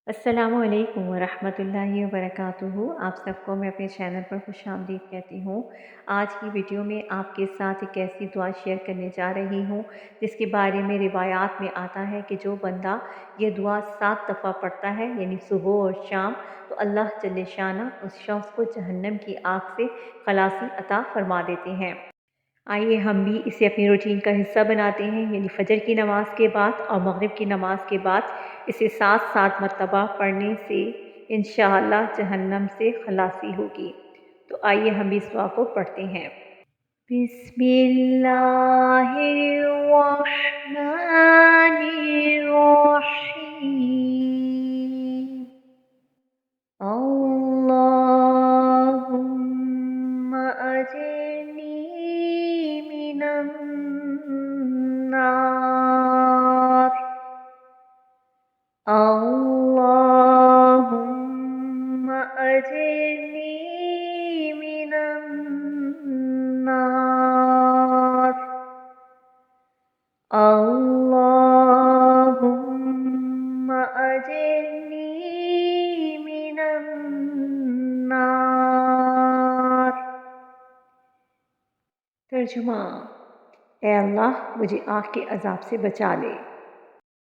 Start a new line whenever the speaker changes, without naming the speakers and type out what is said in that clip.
अस्सलामु अलैकुम वरहमतुल्लाहि वबरकातुहू। आप सबको मैं अपने चैनल पर खुश आमदीद कहती हूँ। आज की वीडियो में आपके साथ एक ऐसी दुआ शेयर करने जा रही हूँ जिसके बारे में रिवायात में आता है कि जो बंदा ये दुआ 7 दफ़ा पढ़ता है, यानी सुबह और शाम, तो अल्लाह जल्ले शाना उस शख्स को जहन्नम की आग से खलासी अता फरमा देते हैं। आइए हम भी इसे अपनी रूटीन का हिस्सा बनाते हैं, यानी फ़जर की नमाज़ के बाद और मगरिब की नमाज़ के बाद इसे 7-7 मरतबा पढ़ने से इंशाअल्लाह जहन्नम से खलासी होगी। तो आइए हम भी इस दुआ को पढ़ते हैं। बिस्मिल्लाहिर्रहमानिर्रहीम। अल्लाहुम्मा अजिरनी मिनन नार। अल्लाहुम्मा अजिरनी मिनन नार। अल्लाहुम्मा अजिरनी मिनन नार। तर्जुमा: ए अल्लाह, मुझे आग के अज़ाब से बचा ले।